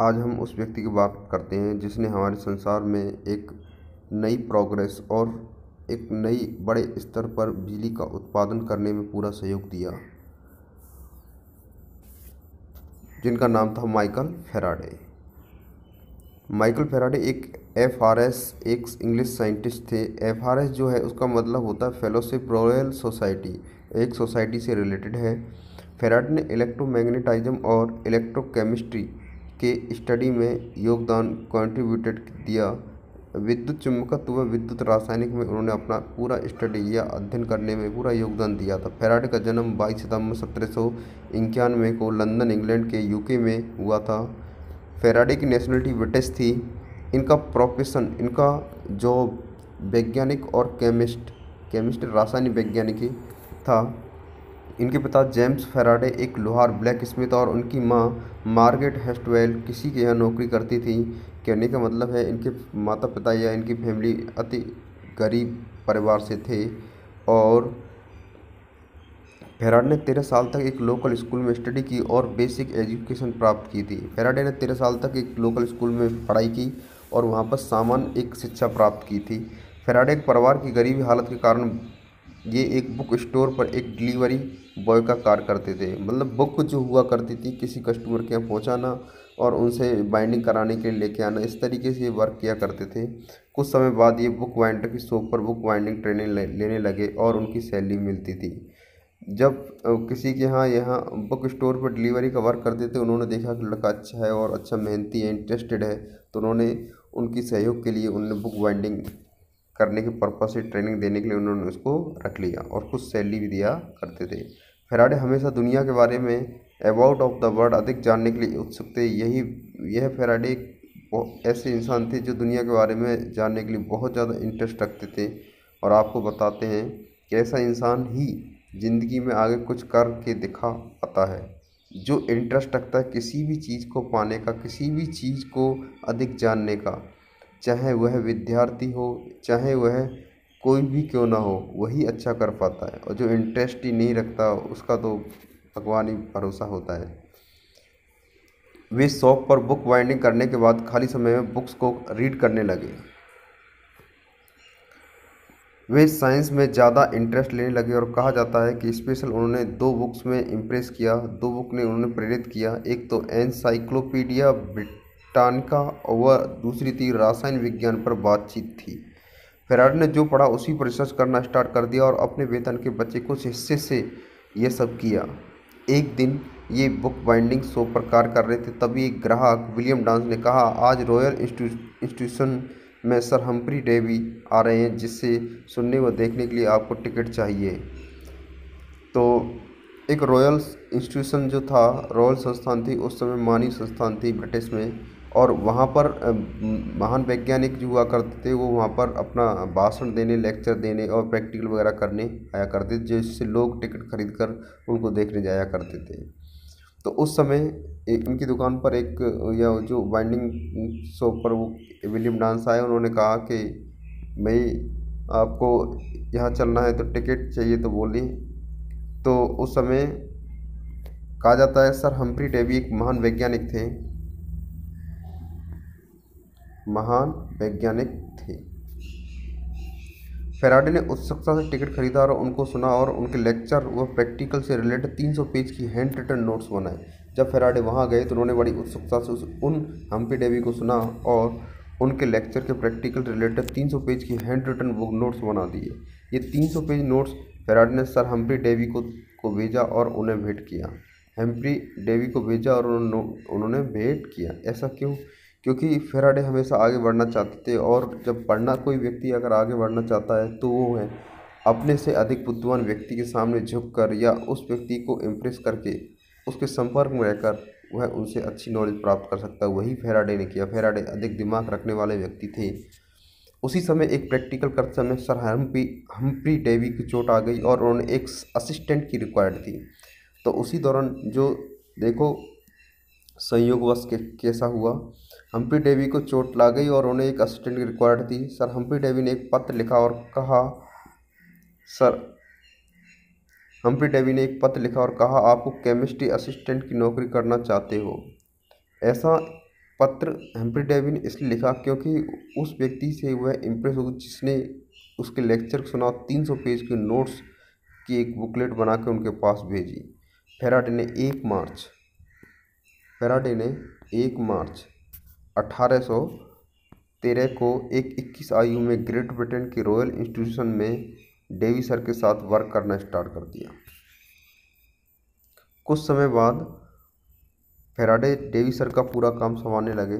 आज हम उस व्यक्ति की बात करते हैं जिसने हमारे संसार में एक नई प्रोग्रेस और एक नई बड़े स्तर पर बिजली का उत्पादन करने में पूरा सहयोग दिया, जिनका नाम था माइकल फैराडे। माइकल फैराडे एक एफआरएस एक इंग्लिश साइंटिस्ट थे। एफआरएस जो है उसका मतलब होता है फेलोशिप रॉयल सोसाइटी, एक सोसाइटी से रिलेटेड है। फैराडे ने इलेक्ट्रोमैग्नेटिज्म और इलेक्ट्रोकेमिस्ट्री के स्टडी में योगदान कंट्रीब्यूटेड दिया। विद्युत चुम्बकत्व व विद्युत रासायनिक में उन्होंने अपना पूरा स्टडी या अध्ययन करने में पूरा योगदान दिया था। फैराडे का जन्म 22 सितंबर 1791 को लंदन, इंग्लैंड के यूके में हुआ था। फैराडे की नेशनलिटी ब्रिटिश थी। इनका प्रोफेशन, इनका जॉब वैज्ञानिक और केमिस्ट रासायनिक वैज्ञानिक ही था। इनके पिता जेम्स फैराडे एक लोहार ब्लैक स्मिथ और उनकी मां मार्गरेट हेस्टवेल किसी के यहाँ नौकरी करती थी। कहने का मतलब है इनके माता पिता या इनकी फैमिली अति गरीब परिवार से थे। और फैराडे ने 13 साल तक एक लोकल स्कूल में स्टडी की और बेसिक एजुकेशन प्राप्त की थी। फैराडे ने 13 साल तक एक लोकल स्कूल में पढ़ाई की और वहाँ पर सामान्य एक शिक्षा प्राप्त की थी। फैराडे के परिवार की गरीबी हालत के कारण ये एक बुक स्टोर पर एक डिलीवरी बॉय का कार्य करते थे। मतलब बुक जो हुआ करती थी किसी कस्टमर के यहाँ पहुँचाना और उनसे बाइंडिंग कराने के लिए लेके आना, इस तरीके से ये वर्क किया करते थे। कुछ समय बाद ये बुक बाइंडर की शॉप पर बुक बाइंडिंग ट्रेनिंग लेने लगे और उनकी सैलरी मिलती थी। जब किसी के यहाँ बुक स्टोर पर डिलीवरी का वर्क करते थे, उन्होंने देखा कि लड़का अच्छा है और अच्छा मेहनती है, इंटरेस्टेड है, तो उन्होंने उनकी सहयोग के लिए उन्होंने बुक बाइंडिंग करने के पर्पज से ट्रेनिंग देने के लिए उन्होंने उसको रख लिया और कुछ सैलरी भी दिया करते थे। फैराडे हमेशा दुनिया के बारे में अबाउट ऑफ द वर्ल्ड अधिक जानने के लिए उत्सुक थे। यह फैराडे ऐसे इंसान थे जो दुनिया के बारे में जानने के लिए बहुत ज़्यादा इंटरेस्ट रखते थे। और आपको बताते हैं कि ऐसा इंसान ही ज़िंदगी में आगे कुछ कर के दिखा पाता है जो इंटरेस्ट रखता है किसी भी चीज़ को पाने का, किसी भी चीज़ को अधिक जानने का, चाहे वह विद्यार्थी हो चाहे वह कोई भी क्यों ना हो, वही अच्छा कर पाता है। और जो इंटरेस्ट ही नहीं रखता उसका तो भगवान ही भरोसा होता है। वे शॉप पर बुक बाइंडिंग करने के बाद खाली समय में बुक्स को रीड करने लगे। वे साइंस में ज़्यादा इंटरेस्ट लेने लगे और कहा जाता है कि स्पेशल उन्होंने 2 बुक्स में इम्प्रेस किया, 2 बुक ने उन्होंने प्रेरित किया। एक तो एनसाइक्लोपीडिया ब्रिटानिका और दूसरी थी रसायन विज्ञान पर बातचीत थी। फैराडे ने जो पढ़ा उसी पर रिसर्च करना स्टार्ट कर दिया और अपने वेतन के बचे कुछ हिस्से से ये सब किया। एक दिन ये बुक बाइंडिंग शॉप पर कार्य कर रहे थे, तभी एक ग्राहक विलियम डांस ने कहा, आज रॉयल इंस्टीट्यूशन में सर हम्फ्री डेवी आ रहे हैं, जिससे सुनने व देखने के लिए आपको टिकट चाहिए। तो एक रॉयल इंस्टीट्यूशन जो था, रॉयल संस्थान थी, उस समय मानी संस्थान थी ब्रिटिश में। और वहाँ पर महान वैज्ञानिक जो हुआ करते थे वो वहाँ पर अपना भाषण देने, लेक्चर देने और प्रैक्टिकल वगैरह करने आया करते थे, जिससे लोग टिकट खरीद कर उनको देखने जाया करते थे। तो उस समय इनकी दुकान पर एक या जो बाइंडिंग शॉप पर वो विलियम डांस आए। उन्होंने कहा कि भाई आपको यहाँ चलना है तो टिकट चाहिए, तो बोलिए। तो उस समय कहा जाता है सर हम्फ्री डेवी एक महान वैज्ञानिक थे, महान वैज्ञानिक थे। फैराडे ने उत्सुकता से टिकट खरीदा और उनको सुना और उनके लेक्चर व प्रैक्टिकल से रिलेटेड 300 पेज की हैंड रिटन नोट्स बनाए। जब फैराडे वहां गए तो उन्होंने बड़ी उत्सुकता से उन हम्फ्री डेवी को सुना और उनके लेक्चर के प्रैक्टिकल रिलेटेड 300 पेज की हैंड रिटन बुक नोट्स बना दिए। ये 300 पेज नोट्स फैराडे ने सर हम्फ्री डेवी को भेजा और उन्हें भेंट किया। हम्फ्री डेवी को भेजा और उन्होंने भेंट किया। ऐसा क्यों? क्योंकि फैराडे हमेशा आगे बढ़ना चाहते थे और जब कोई व्यक्ति अगर आगे बढ़ना चाहता है तो वो है अपने से अधिक बुद्धिमान व्यक्ति के सामने झुककर या उस व्यक्ति को इम्प्रेस करके उसके संपर्क में रहकर वह उनसे अच्छी नॉलेज प्राप्त कर सकता है। वही फैराडे ने किया। फैराडे अधिक दिमाग रखने वाले व्यक्ति थे। उसी समय एक प्रैक्टिकल करते समय सर हम्फ्री डेवी की चोट आ गई और उन्होंने एक असिस्टेंट की रिक्वायर्ड थी। तो उसी दौरान जो देखो संयोगवश कैसा हुआ, हम्फ्री डेवी को चोट लग गई और उन्हें एक असिस्टेंट की रिक्वायर्ड थी। सर हम्फ्री डेवी ने एक पत्र लिखा और कहा सर हम्फ्री डेवी ने एक पत्र लिखा और कहा आपको केमिस्ट्री असिस्टेंट की नौकरी करना चाहते हो। ऐसा पत्र हम्फ्री डेवी ने इसलिए लिखा क्योंकि उस व्यक्ति से वह इम्प्रेस हो गई जिसने उसके लेक्चर सुना, 300 पेज के नोट्स की एक बुकलेट बना के उनके पास भेजी। फैराडे ने 1 मार्च 1813 को एक 21 आयु में ग्रेट ब्रिटेन के रॉयल इंस्टीट्यूशन में डेवी सर के साथ वर्क करना स्टार्ट कर दिया। कुछ समय बाद फैराडे डेवी सर का पूरा काम संभालने लगे।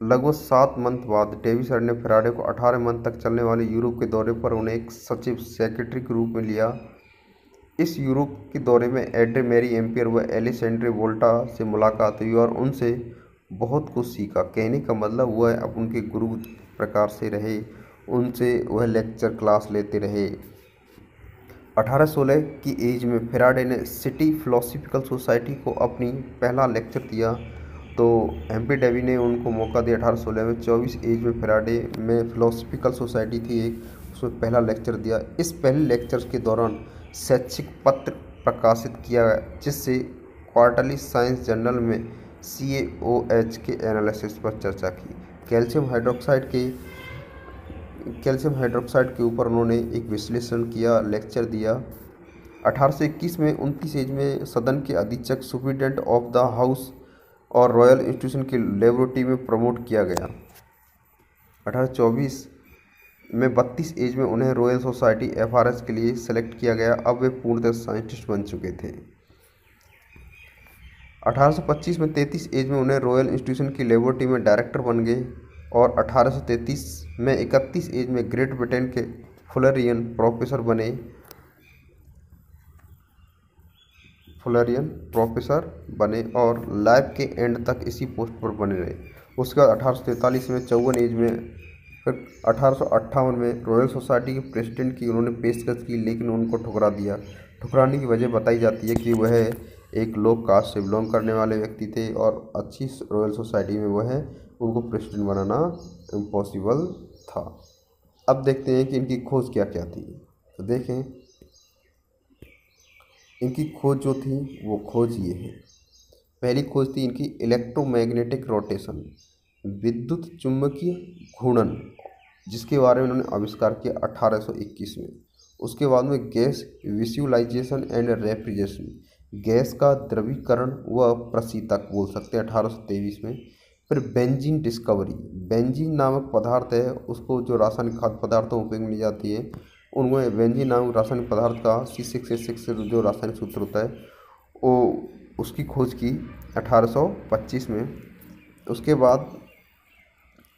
लगभग 7 मंथ बाद डेवी सर ने फैराडे को 18 मंथ तक चलने वाले यूरोप के दौरे पर उन्हें एक सचिव सेक्रेटरी के रूप में लिया। इस यूरोप के दौरे में एड्रे मैरी एम्पियर व एलेसेंड्रे वोल्टा से मुलाकात हुई और उनसे बहुत कुछ सीखा। कहने का मतलब वह अब उनके गुरु प्रकार से रहे, उनसे वह लेक्चर क्लास लेते रहे। 1816 की एज में फैराडे ने सिटी फिलोसफिकल सोसाइटी को अपनी पहला लेक्चर दिया, तो हम्फ्री डेवी ने उनको मौका दिया 1816 में। 24 एज में फैराडे में फिलोसफिकल सोसाइटी थी एक, उसमें पहला लेक्चर दिया। इस पहले लेक्चर के दौरान शैक्षिक पत्र प्रकाशित किया गया, जिससे क्वार्टरली साइंस जर्नल में CaOH के एनालिसिस पर चर्चा की। कैल्शियम हाइड्रोक्साइड के ऊपर उन्होंने एक विश्लेषण किया, लेक्चर दिया। 1821 में 29 एज में सदन के अधीक्षक, सुप्रिटेंडेंट ऑफ द हाउस और रॉयल इंस्टीट्यूशन की लेबोरेटरी में प्रमोट किया गया। 1824 में 32 एज में उन्हें रॉयल सोसाइटी FRS के लिए सेलेक्ट किया गया। अब वे पूर्णतः साइंटिस्ट बन चुके थे। 1825 में 33 एज में उन्हें रॉयल इंस्टीट्यूशन की लेबोरेटरी में डायरेक्टर बन गए और 1833 में 31 एज में ग्रेट ब्रिटेन के फुलरियन प्रोफेसर बने और लाइफ के एंड तक इसी पोस्ट पर बने रहे। उसके बाद 1843 में 54 एज में, फिर 1858 में रॉयल सोसाइटी के प्रेसिडेंट की उन्होंने पेशकश की, लेकिन उनको ठुकरा दिया। ठुकराने की वजह बताई जाती है कि वह एक लो कास्ट से बिलोंग करने वाले व्यक्ति थे और अच्छी रॉयल सोसाइटी में वह उनको प्रेसिडेंट बनाना इम्पॉसिबल था। अब देखते हैं कि इनकी खोज क्या क्या थी। तो देखें, इनकी खोज जो थी वो खोज ये है। पहली खोज थी इनकी इलेक्ट्रोमैग्नेटिक रोटेशन, विद्युत चुम्बकीय घूर्णन, जिसके बारे में उन्होंने आविष्कार किया 1821 में। उसके बाद में gas visualization and refrigeration, gas का द्रवीकरण व प्रशीतक बोल सकते हैं 1823 में। फिर बेंजीन डिस्कवरी, बेंजीन नामक पदार्थ है, उसको जो रासायनिक खाद्य पदार्थों में उपयोग में ली जाती है, उनमें बेंजीन नामक रासायनिक पदार्थ का C6H6 जो रासायनिक सूत्र होता है वो उसकी खोज की 1825 में। उसके बाद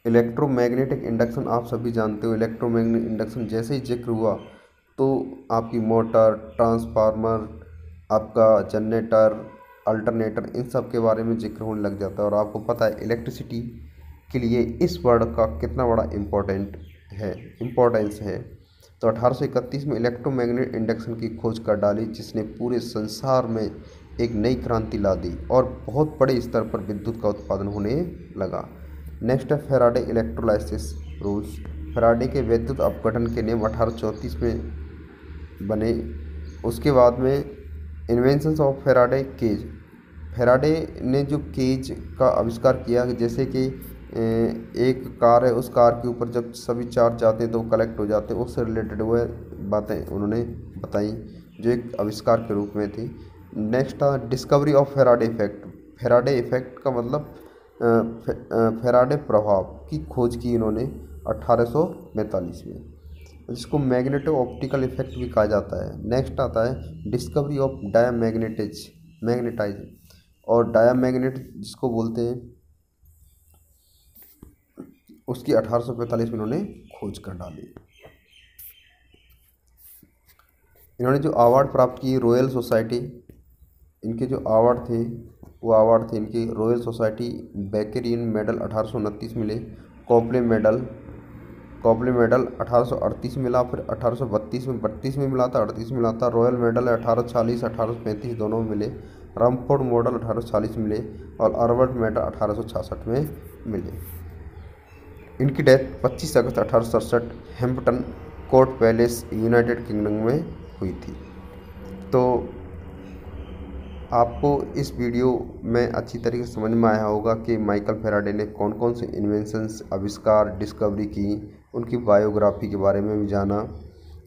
इलेक्ट्रोमैग्नेटिक इंडक्शन, आप सभी जानते हो इलेक्ट्रोमैग्नेटिक इंडक्शन जैसे ही जिक्र हुआ तो आपकी मोटर, ट्रांसफार्मर, आपका जनरेटर, अल्टरनेटर, इन सब के बारे में जिक्र होने लग जाता है। और आपको पता है इलेक्ट्रिसिटी के लिए इस वर्ड का कितना बड़ा इम्पोर्टेंस है। तो 1831 में इलेक्ट्रोमैग्नेटिक इंडक्शन की खोज कर डाली, जिसने पूरे संसार में एक नई क्रांति ला दी और बहुत बड़े स्तर पर विद्युत का उत्पादन होने लगा। नेक्स्ट है फैराडे इलेक्ट्रोलाइसिस रूल्स। फैराडे के विद्युत अपघटन के नियम 1834 में बने। उसके बाद में inventions of Faraday cage, Faraday ने जो केज का आविष्कार किया, जैसे कि एक कार है, उस कार के ऊपर जब सभी चार्ज जाते हैं तो वो कलेक्ट हो जाते हैं, उससे रिलेटेड वह बातें उन्होंने बताई जो एक आविष्कार के रूप में थी। नेक्स्ट था discovery of Faraday effect. Faraday effect का मतलब फैराडे प्रभाव की खोज की इन्होंने 1845 में, जिसको मैग्नेटो ऑप्टिकल इफेक्ट भी कहा जाता है। नेक्स्ट आता है डिस्कवरी ऑफ मैग्नेटाइज और डायामैग्नेट जिसको बोलते हैं, उसकी 1845 में इन्होंने खोज कर डाली। इन्होंने जो अवार्ड प्राप्त की रॉयल सोसाइटी, इनके जो अवार्ड थे वो अवार्ड थे इनके रॉयल सोसाइटी बेकरियन मेडल 1829 मिले, कॉपले मेडल 1838 मिला, फिर 1832 में 32 में मिला था, 38 में मिला था। रॉयल मेडल 1840 1835 दोनों में मिले। रमफोर्ड मॉडल 1840 मिले और अल्बर्ट मेडल 1866 में मिले। इनकी डेथ 25 अगस्त 1867 Hampton court palace United kingdom में हुई थी। तो आपको इस वीडियो में अच्छी तरीके से समझ में आया होगा कि माइकल फैराडे ने कौन कौन से इन्वेंशंस, आविष्कार, डिस्कवरी की, उनकी बायोग्राफी के बारे में भी जाना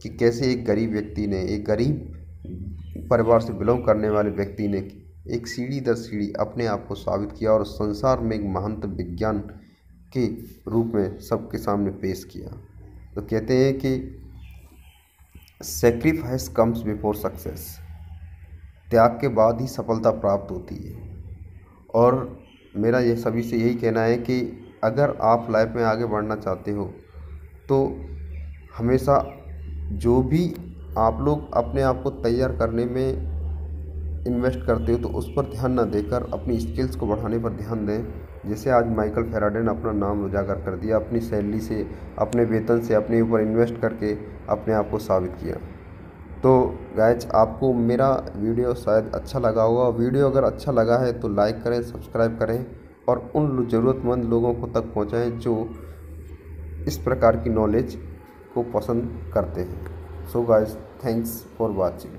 कि कैसे एक गरीब व्यक्ति ने, एक गरीब परिवार से बिलोंग करने वाले व्यक्ति ने एक सीढ़ी दर सीढ़ी अपने आप को साबित किया और संसार में एक महानतम विज्ञान के रूप में सबके सामने पेश किया। तो कहते हैं कि सेक्रीफाइस कम्स बिफोर सक्सेस, त्याग के बाद ही सफलता प्राप्त होती है। और मेरा ये सभी से यही कहना है कि अगर आप लाइफ में आगे बढ़ना चाहते हो तो हमेशा जो भी आप लोग अपने आप को तैयार करने में इन्वेस्ट करते हो तो उस पर ध्यान न देकर अपनी स्किल्स को बढ़ाने पर ध्यान दें। जैसे आज माइकल फैराडे ने अपना नाम उजागर कर दिया, अपनी सैलरी से, अपने वेतन से, अपने ऊपर इन्वेस्ट करके अपने आप को साबित किया। तो गाइज, आपको मेरा वीडियो शायद अच्छा लगा होगा। वीडियो अगर अच्छा लगा है तो लाइक करें, सब्सक्राइब करें और उन ज़रूरतमंद लोगों को तक पहुँचाएँ जो इस प्रकार की नॉलेज को पसंद करते हैं। So guys, thanks for watching.